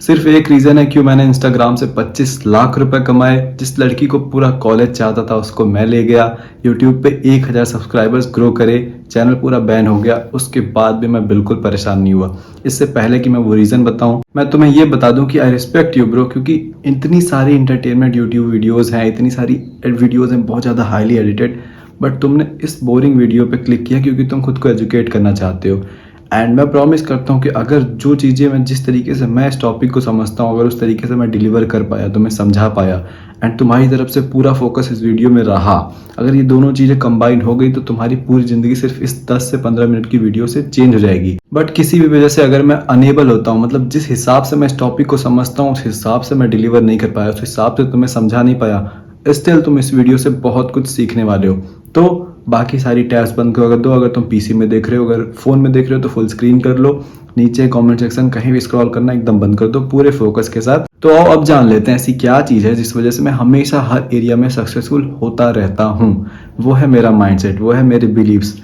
सिर्फ एक रीज़न है क्यों मैंने इंस्टाग्राम से 25 लाख रुपए कमाए। जिस लड़की को पूरा कॉलेज चाहता था उसको मैं ले गया। यूट्यूब पे 1000 सब्सक्राइबर्स ग्रो करे, चैनल पूरा बैन हो गया, उसके बाद भी मैं बिल्कुल परेशान नहीं हुआ। इससे पहले कि मैं वो रीज़न बताऊं, मैं तुम्हें ये बता दूं कि आई रिस्पेक्ट यू ब्रो, क्योंकि इतनी सारी इंटरटेनमेंट यूट्यूब वीडियोज़ हैं, इतनी सारी वीडियोज़ हैं बहुत ज़्यादा हाईली एडिटेड, बट तुमने इस बोरिंग वीडियो पे क्लिक किया क्योंकि तुम खुद को एजुकेट करना चाहते हो। एंड मैं प्रॉमिस करता हूँ कि अगर जो चीज़ें मैं जिस तरीके से मैं इस टॉपिक को समझता हूँ, अगर उस तरीके से मैं डिलीवर कर पाया, तुम्हें समझा पाया, एंड तुम्हारी तरफ से पूरा फोकस इस वीडियो में रहा, अगर ये दोनों चीज़ें कंबाइन हो गई तो तुम्हारी पूरी ज़िंदगी सिर्फ इस 10 से 15 मिनट की वीडियो से चेंज हो जाएगी। बट किसी भी वजह से अगर मैं अनेबल होता हूँ, मतलब जिस हिसाब से मैं इस टॉपिक को समझता हूँ उस हिसाब से मैं डिलीवर नहीं कर पाया, उस हिसाब से तुम्हें समझा नहीं पाया, स्टिल तुम इस वीडियो से बहुत कुछ सीखने वाले हो। तो बाकी सारी टैब्स बंद कर दो। अगर तुम पीसी में देख रहे हो, अगर फ़ोन में देख रहे हो तो फुल स्क्रीन कर लो। नीचे कमेंट सेक्शन कहीं भी स्क्रॉल करना एकदम बंद कर दो पूरे फोकस के साथ। तो आओ अब जान लेते हैं ऐसी क्या चीज़ है जिस वजह से मैं हमेशा हर एरिया में सक्सेसफुल होता रहता हूँ। वो है मेरा माइंडसेट, वो है मेरे बिलीव्स।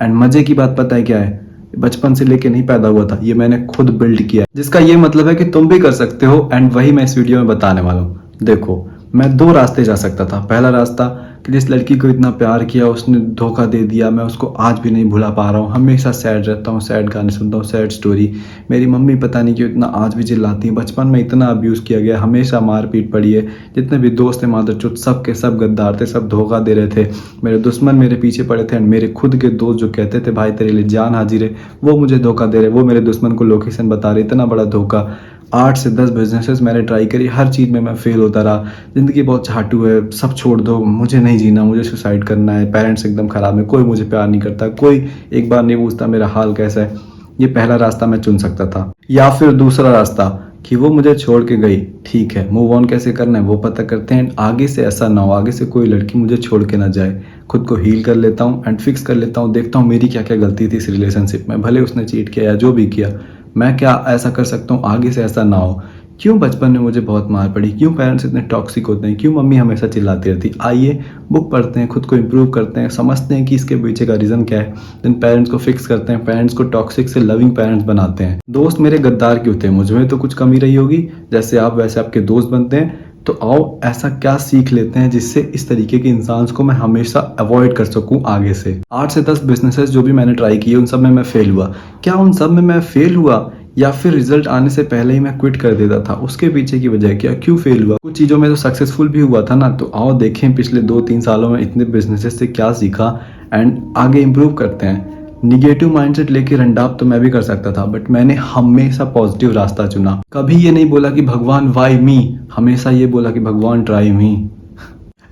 एंड मज़े की बात पता है क्या है? बचपन से लेके नहीं पैदा हुआ था, ये मैंने खुद बिल्ड किया है, जिसका ये मतलब है कि तुम भी कर सकते हो। एंड वही मैं इस वीडियो में बताने वाला हूँ। देखो, मैं 2 रास्ते जा सकता था। पहला रास्ता कि जिस लड़की को इतना प्यार किया उसने धोखा दे दिया, मैं उसको आज भी नहीं भुला पा रहा हूँ, हमेशा सैड रहता हूँ, सैड गाने सुनता हूँ, सैड स्टोरी। मेरी मम्मी पता नहीं क्यों इतना आज भी चिल्लाती है, बचपन में इतना अब्यूज़ किया गया, हमेशा मारपीट पड़ी है, जितने भी दोस्त थे मादरचोद सब के सब गद्दार थे, सब धोखा दे रहे थे, मेरे दुश्मन मेरे पीछे पड़े थे। एंड मेरे खुद के दोस्त जो कहते थे भाई तेरे लिए जान हाजिर है, वो मुझे धोखा दे रहे, वो मेरे दुश्मन को लोकेशन बता रहे। इतना बड़ा धोखा। 8 से 10 बिजनेसेस मैंने ट्राई करी, हर चीज़ में मैं फेल होता रहा। ज़िंदगी बहुत चाटू है, सब छोड़ दो, मुझे नहीं जीना, मुझे सुसाइड करना है, पेरेंट्स एकदम ख़राब है, कोई मुझे प्यार नहीं करता, कोई एक बार नहीं पूछता मेरा हाल कैसा है। ये पहला रास्ता मैं चुन सकता था। या फिर दूसरा रास्ता कि वो मुझे छोड़ के गई, ठीक है, मूव ऑन कैसे करना है वो पता करते हैं। आगे से ऐसा ना हो, आगे से कोई लड़की मुझे छोड़ के ना जाए। खुद को हील कर लेता हूँ एंड फिक्स कर लेता हूँ, देखता हूँ मेरी क्या क्या गलती थी इस रिलेशनशिप में, भले उसने चीट किया या जो भी किया, मैं क्या ऐसा कर सकता हूँ आगे से ऐसा ना हो। क्यों बचपन में मुझे बहुत मार पड़ी, क्यों पेरेंट्स इतने टॉक्सिक होते हैं, क्यों मम्मी हमेशा चिल्लाती रहती। आइए बुक पढ़ते हैं, खुद को इम्प्रूव करते हैं, समझते हैं कि इसके पीछे का रीज़न क्या है, देन पेरेंट्स को फिक्स करते हैं, पेरेंट्स को टॉक्सिक से लविंग पेरेंट्स बनाते हैं। दोस्त मेरे गद्दार क्यों थे, मुझ में तो कुछ कमी रही होगी, जैसे आप वैसे आपके दोस्त बनते हैं। तो आओ ऐसा क्या सीख लेते हैं जिससे इस तरीके के इंसान को मैं हमेशा अवॉइड कर सकूं आगे से। 8 से 10 बिजनेसेस जो भी मैंने ट्राई किए उन सब में मैं फेल हुआ। क्या उन सब में मैं फेल हुआ या फिर रिजल्ट आने से पहले ही मैं क्विट कर देता था? उसके पीछे की वजह क्या, क्यों फेल हुआ? कुछ चीज़ों में तो सक्सेसफुल भी हुआ था ना। तो आओ देखें पिछले 2-3 सालों में इतने बिजनेसेस से क्या सीखा एंड आगे इम्प्रूव करते हैं। निगेटिव माइंडसेट लेके रंडाप तो मैं भी कर सकता था, बट मैंने हमेशा पॉजिटिव रास्ता चुना। कभी ये नहीं बोला कि भगवान वाई मी, हमेशा ये बोला कि भगवान ट्राई मी।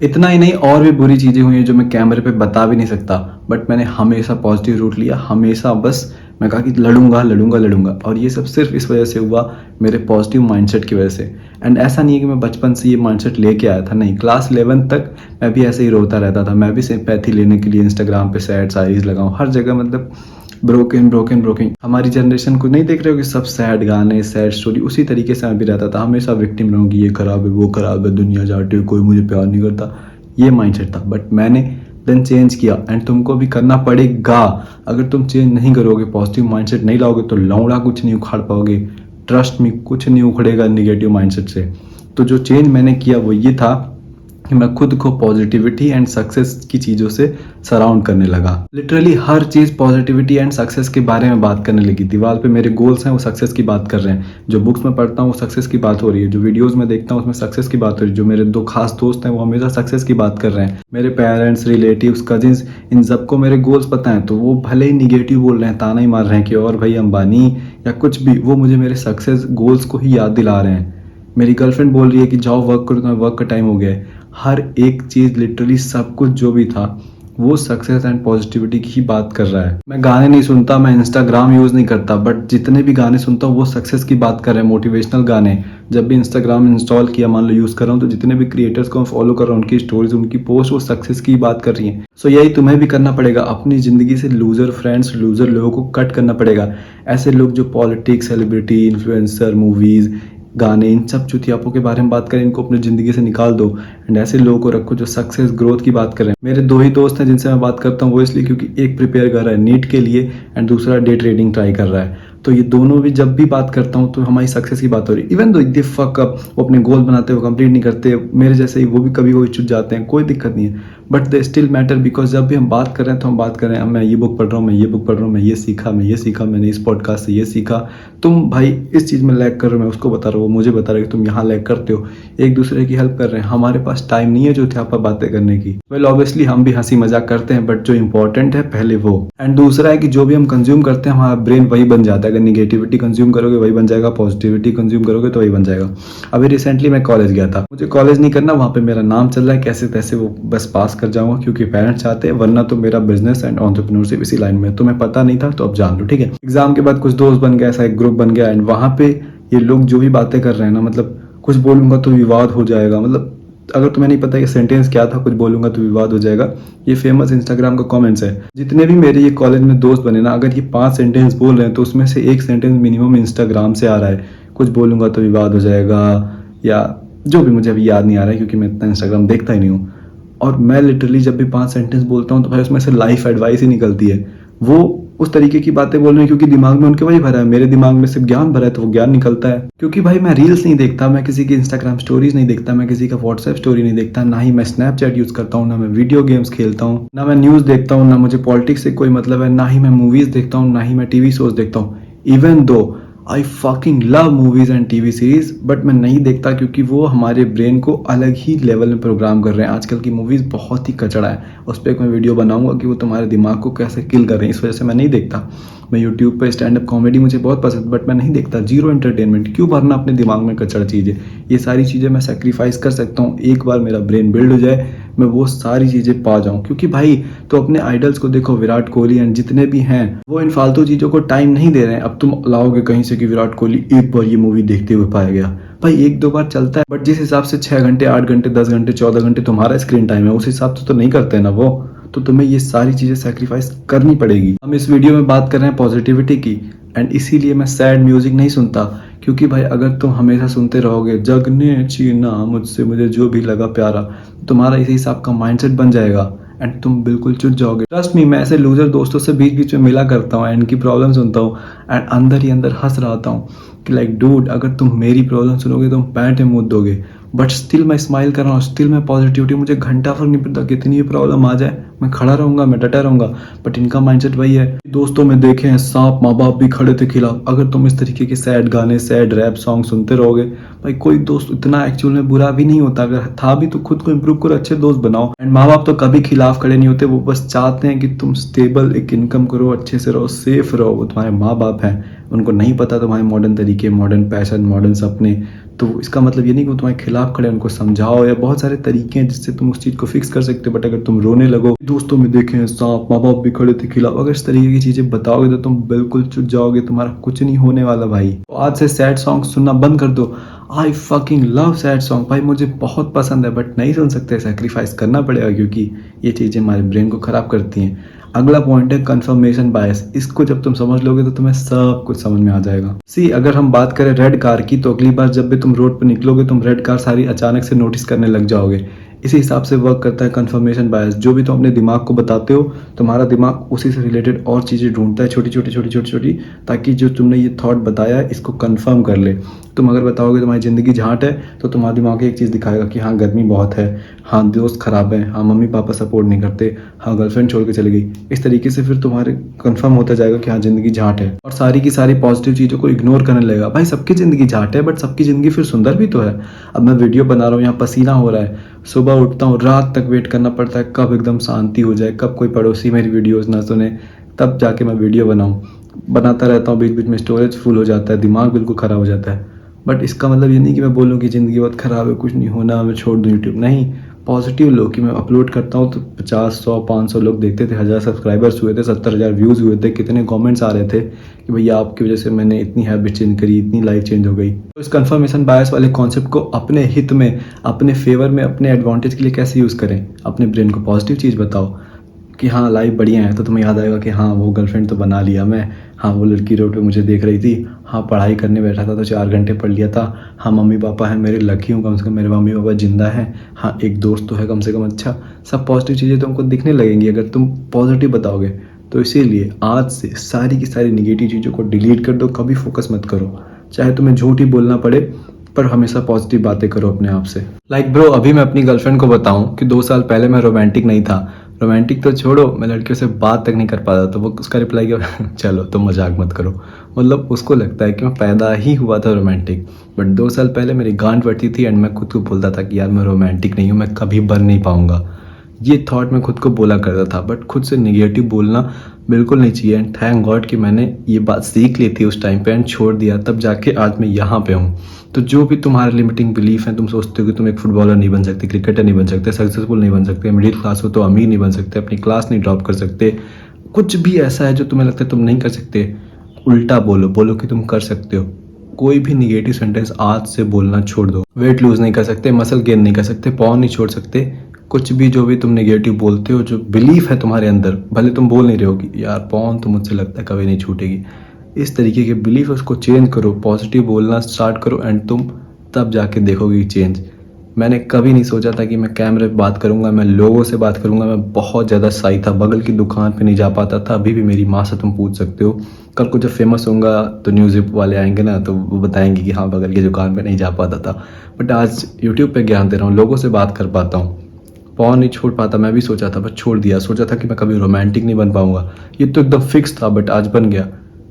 इतना ही नहीं, और भी बुरी चीज़ें हुई हैं जो मैं कैमरे पे बता भी नहीं सकता, बट मैंने हमेशा पॉजिटिव रूट लिया। हमेशा बस मैं कहा कि लड़ूंगा लड़ूंगा लड़ूंगा, और ये सब सिर्फ इस वजह से हुआ, मेरे पॉजिटिव माइंडसेट की वजह से। एंड ऐसा नहीं है कि मैं बचपन से ये माइंडसेट लेके आया था, नहीं, क्लास 11 तक मैं भी ऐसे ही रोता रहता था। मैं भी सिंपैथी लेने के लिए इंस्टाग्राम पे सैड शायरीज लगाऊँ हर जगह, मतलब ब्रोकन ब्रोकन ब्रोकन। हमारी जनरेशन को नहीं देख रहे हो कि सब सैड गाने, सैड स्टोरी, उसी तरीके से मैं भी रहता था। हमेशा विक्टिम रहूँ कि ये खराब है, वो खराब है, दुनिया जाटी है, कोई मुझे प्यार नहीं करता, ये माइंडसेट था। बट मैंने देन चेंज किया एंड तुमको भी करना पड़ेगा। अगर तुम चेंज नहीं करोगे, पॉजिटिव माइंडसेट नहीं लाओगे तो लौड़ा कुछ नहीं उखाड़ पाओगे। ट्रस्ट में कुछ नहीं उखड़ेगा निगेटिव माइंडसेट से। तो जो चेंज मैंने किया वो ये था कि मैं खुद को पॉजिटिविटी एंड सक्सेस की चीज़ों से सराउंड करने लगा। Literally her cheese positivity and success के बारे में बात करने लगी। दीवार पे मेरे गोल्स हैं वो सक्सेस की बात कर रहे हैं, जो बुक्स में पढ़ता हूँ वो सक्सेस की बात हो रही है, जो वीडियोस में देखता हूँ उसमें सक्सेस की बात हो रही है, जो मेरे 2 खास दोस्त हैं वो हमेशा सक्सेस की बात कर रहे हैं। मेरे पेरेंट्स, रिलेटिव्स, कजिन्स, इन सबको मेरे गोल्स पता हैं, तो वो भले ही निगेटिव बोल रहे हैं, ताना ही मार रहे हैं कि और भाई अंबानी या कुछ भी, वो मुझे मेरे सक्सेस गोल्स को ही याद दिला रहे हैं। मेरी गर्लफ्रेंड बोल रही है कि जाओ वर्क करो, तुम्हें वर्क का टाइम हो गया है। हर एक चीज़, लिटरली सब कुछ जो भी था वो सक्सेस एंड पॉजिटिविटी की ही बात कर रहा है। मैं गाने नहीं सुनता, मैं इंस्टाग्राम यूज़ नहीं करता, बट जितने भी गाने सुनता हूँ वो सक्सेस की बात कर रहे हैं, मोटिवेशनल गाने। जब भी इंस्टाग्राम इंस्टॉल किया, मान लो यूज़ कर रहा हूँ, तो जितने भी क्रिएटर्स को मैं फॉलो कर रहा हूँ, उनकी स्टोरीज, उनकी पोस्ट, वो सक्सेस की बात कर रही हैं। सो यही तुम्हें भी करना पड़ेगा, अपनी ज़िंदगी से लूज़र फ्रेंड्स, लूज़र लोगों को कट करना पड़ेगा। ऐसे लोग जो पॉलिटिक्स, सेलिब्रिटी, इन्फ्लुएंसर, मूवीज़, गाने, इन सब चुतियापों के बारे में बात करें, इनको अपनी ज़िंदगी से निकाल दो एंड ऐसे लोगों को रखो जो सक्सेस ग्रोथ की बात कर रहे हैं। मेरे 2 ही दोस्त हैं जिनसे मैं बात करता हूँ, वो इसलिए क्योंकि एक प्रिपेयर कर रहा है नीट के लिए एंड दूसरा डे ट्रेडिंग ट्राई कर रहा है। तो ये दोनों भी जब भी बात करता हूँ तो हमारी सक्सेस की बात हो रही है। Even though they fuck up, वो अपने गोल बनाते हो कंप्लीट नहीं करते, मेरे जैसे ही वो भी कभी कभी चुप जाते हैं, कोई दिक्कत नहीं है, but they still matter because जब भी हम बात कर रहे हैं तो हम बात कर रहे हैं मैं ये बुक पढ़ रहा हूँ, मैं ये बुक पढ़ रहा हूँ, मैं ये सीखा, मैं ये सीखा, मैंने इस पॉडकास्ट से ये सीखा। तुम भाई इस चीज़ में लैग कर रहे हो, मैं उसको बता रहा हूँ, वो मुझे बता रहा है कि तुम यहाँ लैग करते हो, एक दूसरे की हेल्प कर रहे हैं। हमारे पास टाइम नहीं है जो थे आप बातें करने की। वेल ऑब्वियसली हम भी हंसी मजाक करते हैं, बट जो इंपॉर्टेंट है पहले वो। एंड दूसरा है कि जो भी हम कंज्यूम करते हैं हमारा ब्रेन वही बन जाता है। अगर निगेटिविटी कंज्यूम करोगे वही बन जाएगा, पॉजिटिविटी कंज्यूम करोगे तो वही बन जाएगा। अभी रिसेंटली मैं कॉलेज गया था, मुझे कॉलेज नहीं करना, वहाँ पे मेरा नाम चल रहा है, कैसे तैसे वो बस पास कर जाऊंगा क्योंकि पेरेंट्स चाहते हैं, वरना तो मेरा बिजनेस एंड एंटरप्रेन्योरशिप इसी लाइन में। तुम्हें पता नहीं था तो अब जान लो, ठीक है। एग्जाम के बाद कुछ दोस्त बन गया, ऐसा एक ग्रुप बन गया, एंड वहाँ पे ये लोग जो भी बातें कर रहे हैं ना, मतलब कुछ बोलूंगा तो विवाद हो जाएगा, मतलब अगर तुम्हें नहीं पता ये सेंटेंस क्या था, कुछ बोलूंगा तो विवाद हो जाएगा, ये फेमस इंस्टाग्राम का कमेंट्स है। जितने भी मेरे ये कॉलेज में दोस्त बने ना, अगर ये 5 सेंटेंस बोल रहे हैं तो उसमें से एक सेंटेंस मिनिमम इंस्टाग्राम से आ रहा है, कुछ बोलूंगा तो विवाद हो जाएगा, या जो भी, मुझे अभी याद नहीं आ रहा है क्योंकि मैं इतना इंस्टाग्राम देखता ही नहीं हूँ। और मैं लिटरली जब भी 5 सेंटेंस बोलता हूँ तो भाई उसमें से लाइफ एडवाइस ही निकलती है। वो उस तरीके की बातें बोल रहे हैं क्योंकि दिमाग में उनके वही भरा है, मेरे दिमाग में सिर्फ ज्ञान भरा है तो वो ज्ञान निकलता है। क्योंकि भाई मैं रील्स नहीं देखता, मैं किसी की इंस्टाग्राम स्टोरीज नहीं देखता, मैं किसी का व्हाट्सएप स्टोरी नहीं देखता, ना ही मैं स्नैपचैट यूज करता हूँ, ना मैं वीडियो गेम्स खेलता हूँ, ना मैं न्यूज देखता हूँ, ना मुझे पॉलिटिक्स से कोई मतलब है, ना ही मैं मूवीज देखता हूँ, ना ही मैं टीवी शोज देखता हूँ। Even though I fucking love movies and TV series, but मैं नहीं देखता क्योंकि वो हमारे ब्रेन को अलग ही लेवल में प्रोग्राम कर रहे हैं। आजकल की मूवीज बहुत ही कचड़ा है, उस पर एक मैं वीडियो बनाऊंगा कि वो तुम्हारे दिमाग को कैसे किल कर रहे हैं, इस वजह से मैं नहीं देखता। मैं यूट्यूब पर स्टैंड अप कॉमेडी मुझे बहुत पसंद, बट मैं नहीं देखता। जीरो एंटरटेनमेंट, क्यों भरना अपने दिमाग में कचड़ा चीज़ें। ये सारी चीज़ें मैं सेक्रीफाइस कर सकता हूँ, एक बार मेरा ब्रेन बिल्ड हो जाए, मैं वो सारी चीज़ें पा जाऊँ। क्योंकि भाई तो अपने आइडल्स को देखो, विराट कोहली एंड जितने भी हैं, वो इन फालतू चीज़ों को टाइम नहीं दे रहे हैं। अब तुम लाओगे कहीं से कि विराट कोहली एक बार ये मूवी देखते हुए पाया गया, भाई 1-2 बार चलता है, बट जिस हिसाब से 6 घंटे 8 घंटे 10 घंटे 14 घंटे तुम्हारा स्क्रीन टाइम है, उस हिसाब से तो नहीं करते ना वो। तो तुम्हें ये सारी चीज़ें सैक्रिफाइस करनी पड़ेगी। हम इस वीडियो में बात कर रहे हैं पॉजिटिविटी की, एंड इसीलिए मैं सैड म्यूजिक नहीं सुनता। क्योंकि भाई अगर तुम हमेशा सुनते रहोगे जग ने छीना मुझसे मुझे जो भी लगा प्यारा, तुम्हारा इसी हिसाब का माइंडसेट बन जाएगा एंड तुम बिल्कुल चुप जाओगे। ट्रस्ट मी, मैं ऐसे लूजर दोस्तों से बीच बीच में मिला करता हूँ, इनकी प्रॉब्लम सुनता हूँ एंड अंदर ही अंदर हंस रहा होता हूँ कि लाइक डूड, अगर तुम मेरी प्रॉब्लम सुनोगे तो तुम पैंट में मुँह दोगे, बट स्टिल मैं स्माइल कर रहा हूँ, स्टिल मैं पॉजिटिविटी, मुझे घंटा फर्क नहीं पड़ता कितनी भी प्रॉब्लम आ जाए, मैं खड़ा रहूंगा, मैं डटा रहूंगा। बट इनका माइंडसेट वही है। दोस्तों में देखे हैं सांप माँ बाप भी खड़े थे खिलाफ। अगर तुम इस तरीके के सैड गाने, सैड रैप सॉन्ग सुनते रहोगे, भाई कोई दोस्त इतना एक्चुअल में बुरा भी नहीं होता, अगर था भी तो खुद को इम्प्रूव करो, अच्छे दोस्त बनाओ। एंड माँ बाप तो कभी खिलाफ खड़े नहीं होते, वो बस चाहते हैं कि तुम स्टेबल एक इनकम करो, अच्छे से रहो, सेफ रहो। वो तुम्हारे माँ बाप हैं, उनको नहीं पता तुम्हारे मॉडर्न तरीके, मॉडर्न पैशन, मॉडर्न सपने। तो इसका मतलब ये नहीं कि वो तुम्हारे खिलाफ खड़े, उनको समझाओ, या बहुत सारे तरीके हैं जिससे तुम उस चीज़ को फिक्स कर सकते हो। बट अगर तुम रोने लगो, दोस्तों में देखे हैं सांप माँ बाप भी खड़े थे खिलाफ, अगर इस तरीके की चीज़ें बताओगे तो तुम बिल्कुल चुप जाओगे, तुम्हारा कुछ नहीं होने वाला भाई। तो आज से सैड सॉन्ग सुनना बंद कर दो। I fucking love sad song, भाई मुझे बहुत पसंद है, बट नहीं सुन सकते, सेक्रीफाइस करना पड़ेगा क्योंकि ये चीज़ें हमारे ब्रेन को खराब करती हैं। अगला पॉइंट है कंफर्मेशन बायस। इसको जब तुम समझ लोगे तो तुम्हें सब कुछ समझ में आ जाएगा। सी, अगर हम बात करें रेड कार की, तो अगली बार जब भी तुम रोड पर निकलोगे तुम रेड कार सारी अचानक से नोटिस करने लग जाओगे। इसी हिसाब से वर्क करता है कंफर्मेशन बायस। जो भी तुम अपने दिमाग को बताते हो, तुम्हारा दिमाग उसी से रिलेटेड और चीज़ें ढूंढता है, छोटी छोटी छोटी छोटी छोटी, ताकि जो तुमने ये थॉट बताया है इसको कंफर्म कर ले। तुम अगर बताओगे तुम्हारी ज़िंदगी झांट है, तो तुम्हारा दिमाग एक चीज़ दिखाएगा कि हाँ गर्मी बहुत है, हाँ दोस्त खराब है, हाँ मम्मी पापा सपोर्ट नहीं करते, हाँ गर्लफ्रेंड छोड़ के चली गई। इस तरीके से फिर तुम्हारे कंफर्म होता जाएगा कि हाँ ज़िंदगी झांट है, और सारी की सारी पॉजिटिव चीज़ों को इग्नोर करने लगेगा। भाई सबकी ज़िंदगी झांट है, बट सबकी ज़िंदगी फिर सुंदर भी तो है। अब मैं वीडियो बना रहा हूँ, यहाँ पसीना हो रहा है, सुबह उठता हूँ, रात तक वेट करना पड़ता है कब एकदम शांति हो जाए, कब कोई पड़ोसी मेरी वीडियोज़ ना सुने, तब जाके मैं वीडियो बनाऊँ। बनाता रहता हूँ, बीच बीच में स्टोरेज फुल हो जाता है, दिमाग बिल्कुल ख़राब हो जाता है। बट इसका मतलब ये नहीं कि मैं बोलूँ कि ज़िंदगी बहुत ख़राब है, कुछ नहीं होना, मैं छोड़ दूँ यूट्यूब। नहीं, पॉजिटिव लो कि मैं अपलोड करता हूँ तो 50, 100, 500 लोग देखते थे, 1000 सब्सक्राइबर्स हुए थे, 70,000 व्यूज़ हुए थे, कितने कमेंट्स आ रहे थे कि भैया आपकी वजह से मैंने इतनी हैबिट चेंज करी, इतनी लाइफ चेंज हो गई। तो इस कंफर्मेशन बायस वाले कॉन्सेप्ट को अपने हित में, अपने फेवर में, अपने एडवांटेज के लिए कैसे यूज़ करें। अपने ब्रेन को पॉजिटिव चीज़ बताओ कि हाँ लाइफ बढ़िया है, तो तुम्हें याद आएगा कि हाँ वो गर्लफ्रेंड तो बना लिया मैं, हाँ वो लड़की रोड पे मुझे देख रही थी, हाँ पढ़ाई करने बैठा था तो 4 घंटे पढ़ लिया था, हाँ मम्मी पापा हैं मेरे, लकी हूँ कम से कम मेरे मम्मी पापा जिंदा हैं, हाँ एक दोस्त तो है कम से कम। अच्छा, सब पॉजिटिव चीज़ें तुमको दिखने लगेंगी अगर तुम पॉजिटिव बताओगे। तो इसीलिए आज से सारी की सारी निगेटिव चीज़ों को डिलीट कर दो, कभी फोकस मत करो। चाहे तुम्हें झूठ ही बोलना पड़े, पर हमेशा पॉजिटिव बातें करो अपने आप से। लाइक ब्रो, अभी मैं अपनी गर्लफ्रेंड को बताऊं कि 2 साल पहले मैं रोमांटिक नहीं था। रोमांटिक तो छोड़ो, मैं लड़कियों से बात तक नहीं कर पाता, तो वो उसका रिप्लाई क्या चलो तुम मजाक मत करो। मतलब उसको लगता है कि मैं पैदा ही हुआ था रोमांटिक। बट 2 साल पहले मेरी गांड बढ़ती थी एंड मैं खुद को बोलता था कि यार मैं रोमांटिक नहीं हूँ, मैं कभी बन नहीं पाऊंगा। ये थॉट मैं खुद को बोला करता था, बट खुद से निगेटिव बोलना बिल्कुल नहीं चाहिए। एंड थैंक गॉड कि मैंने ये बात सीख ली थी उस टाइम पे एंड छोड़ दिया, तब जाके आज मैं यहाँ पे हूँ। तो जो भी तुम्हारे लिमिटिंग बिलीफ है, तुम सोचते हो कि तुम एक फुटबॉलर नहीं बन सकते, क्रिकेटर नहीं बन सकते, सक्सेसफुल नहीं बन सकते, मिडिल क्लास हो तो अमीर नहीं बन सकते, अपनी क्लास नहीं ड्रॉप कर सकते, कुछ भी ऐसा है जो तुम्हें लगता है तुम नहीं कर सकते, उल्टा बोलो, बोलो कि तुम कर सकते हो। कोई भी निगेटिव सेंटेंस आज से बोलना छोड़ दो। वेट लूज नहीं कर सकते, मसल गेन नहीं कर सकते, पॉन नहीं छोड़ सकते, कुछ भी जो भी तुम नेगेटिव बोलते हो, जो बिलीफ है तुम्हारे अंदर, भले तुम बोल नहीं रहे हो कि यार पॉन तो मुझसे लगता है कभी नहीं छूटेगी, इस तरीके के बिलीफ उसको चेंज करो, पॉजिटिव बोलना स्टार्ट करो एंड तुम तब जाके देखोगे चेंज। मैंने कभी नहीं सोचा था कि मैं कैमरे पे बात करूंगा, मैं लोगों से बात करूंगा। मैं बहुत ज़्यादा शाई था, बगल की दुकान पे नहीं जा पाता था। अभी भी मेरी माँ से तुम पूछ सकते हो। कल को जब फेमस होऊंगा तो न्यूज़ वाले आएंगे ना, तो वो बताएंगे कि हाँ बगल की दुकान पे नहीं जा पाता था। बट आज यूट्यूब पे ज्ञान दे रहा हूँ, लोगों से बात कर पाता हूँ। पॉन नहीं छोड़ पाता, मैं भी सोचा था बट छोड़ दिया। सोचा था कि मैं कभी रोमांटिक नहीं बन पाऊंगा, ये तो एकदम फिक्स था, बट आज बन गया।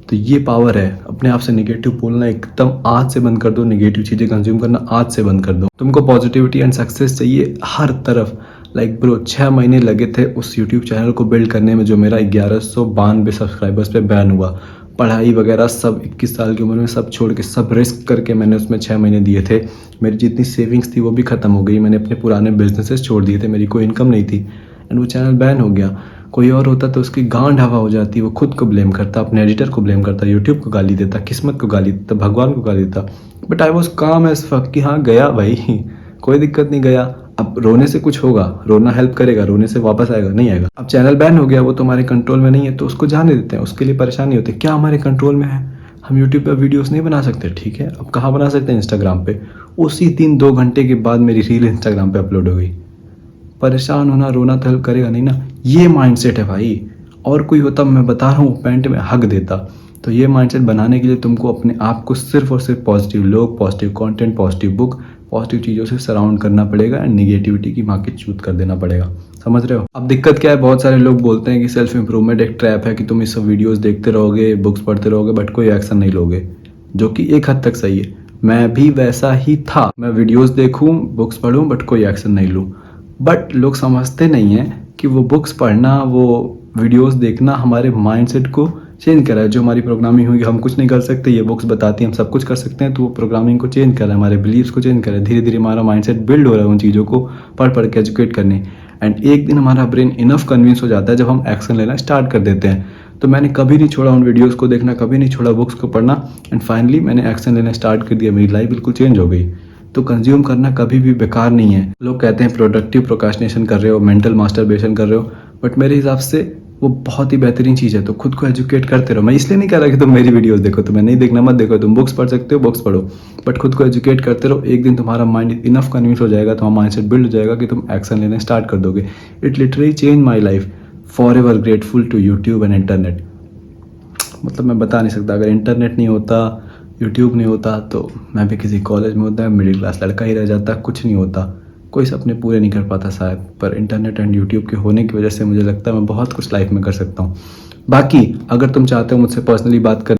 तो ये पावर है, अपने आप से नेगेटिव बोलना एकदम आज से बंद कर दो, नेगेटिव चीज़ें कंज्यूम करना आज से बंद कर दो। तुमको पॉजिटिविटी एंड सक्सेस चाहिए हर तरफ। लाइक ब्रो, 6 महीने लगे थे उस यूट्यूब चैनल को बिल्ड करने में, जो मेरा 1192 सब्सक्राइबर्स पे बैन हुआ। पढ़ाई वगैरह सब 21 साल की उम्र में सब छोड़ के, सब रिस्क करके मैंने उसमें 6 महीने दिए थे। मेरी जितनी सेविंग्स थी वो भी ख़त्म हो गई, मैंने अपने पुराने बिजनेसेस छोड़ दिए थे, मेरी कोई इनकम नहीं थी एंड वो चैनल बैन हो गया। कोई और होता तो उसकी गांड हवा हो जाती, वो खुद को ब्लेम करता, अपने एडिटर को ब्लेम करता, यूट्यूब को गाली देता, किस्मत को गाली देता, भगवान को गाली देता। बट आई वॉज काम एज फक कि हाँ गया भाई, कोई दिक्कत नहीं, गया। अब रोने से कुछ होगा? रोना हेल्प करेगा? रोने से वापस आएगा? नहीं आएगा। अब चैनल बैन हो गया, वो तो हमारे कंट्रोल में नहीं है, तो उसको जाने देते हैं, उसके लिए परेशानी होती है। क्या हमारे कंट्रोल में है? हम यूट्यूब पर वीडियोस नहीं बना सकते, ठीक है। अब कहाँ बना सकते हैं? इंस्टाग्राम पे। उसी दिन 2 घंटे के बाद मेरी रील इंस्टाग्राम पे अपलोड हो गई। परेशान होना, रोना तो हेल्प करेगा नहीं ना। ये माइंडसेट है भाई। और कोई होता, मैं बता रहा हूँ, पैंट में हक देता। तो ये माइंडसेट बनाने के लिए तुमको अपने आप को सिर्फ और सिर्फ पॉजिटिव लोग, positive content, positive book, positive चीज़ों से सराउंड करना पड़ेगा एंड निगेटिविटी की मार्केट चूज कर देना पड़ेगा। समझ रहे हो? अब दिक्कत क्या है, बहुत सारे लोग बोलते हैं कि सेल्फ इंप्रूवमेंट एक ट्रैप है, कि तुम इस सब वीडियोस देखते रहोगे, बुक्स पढ़ते रहोगे, बट कोई एक्शन नहीं लोगे, जो कि एक हद तक सही है। मैं भी वैसा ही था, मैं वीडियोस देखूं, बुक्स पढ़ूं, बट कोई एक्शन नहीं लूं। बट लोग समझते नहीं हैं कि वो बुक्स पढ़ना, वो वीडियोस देखना हमारे माइंडसेट को चेंज कर रहा है। जो हमारी प्रोग्रामिंग हुई, हम कुछ नहीं कर सकते, ये बुक्स बताती हैं हम सब कुछ कर सकते हैं, तो वो प्रोग्रामिंग को चेंज कर रहा है, हमारे बिलीव्स को चेंज कर रहा है। धीरे धीरे हमारा माइंडसेट बिल्ड हो रहा है उन चीज़ों को पढ़ पढ़ के एजुकेट करने। एंड एक दिन हमारा ब्रेन इनफ कन्विंस हो जाता है जब हम एक्शन लेना स्टार्ट कर देते हैं। तो मैंने कभी नहीं छोड़ा उन वीडियोज़ को देखना, कभी नहीं छोड़ा बुक्स को पढ़ना, एंड फाइनली मैंने एक्शन लेना स्टार्ट कर दिया। मेरी लाइफ बिल्कुल चेंज हो गई। तो कंज्यूम करना कभी भी बेकार नहीं है। लोग कहते हैं प्रोडक्टिव प्रोक्रास्टिनेशन कर रहे हो, मेंटल मास्टरबेशन कर रहे हो, बट मेरे हिसाब से वो बहुत ही बेहतरीन चीज़ है। तो खुद को एजुकेट करते रहो। मैं इसलिए नहीं कह रहा कि तुम मेरी वीडियोस देखो, तुम्हें नहीं देखना मत देखो, तुम बुक्स पढ़ सकते हो, बुक्स पढ़ो, बट खुद को एजुकेट करते रहो। एक दिन तुम्हारा माइंड इनफ कन्विंस हो जाएगा, तुम्हारा माइंडसेट बिल्ड हो जाएगा कि तुम एक्शन लेना स्टार्ट कर दोगे। It literally change my life. Forever grateful to YouTube and internet. मतलब मैं बता नहीं सकता, अगर इंटरनेट नहीं होता, यूट्यूब नहीं होता, तो मैं भी किसी कॉलेज में होता, मिडिल क्लास लड़का ही रह जाता, कुछ नहीं होता, कोई सपने पूरे नहीं कर पाता शायद। पर इंटरनेट एंड यूट्यूब के होने की वजह से मुझे लगता है मैं बहुत कुछ लाइफ में कर सकता हूँ। बाकी अगर तुम चाहते हो मुझसे पर्सनली बात करना,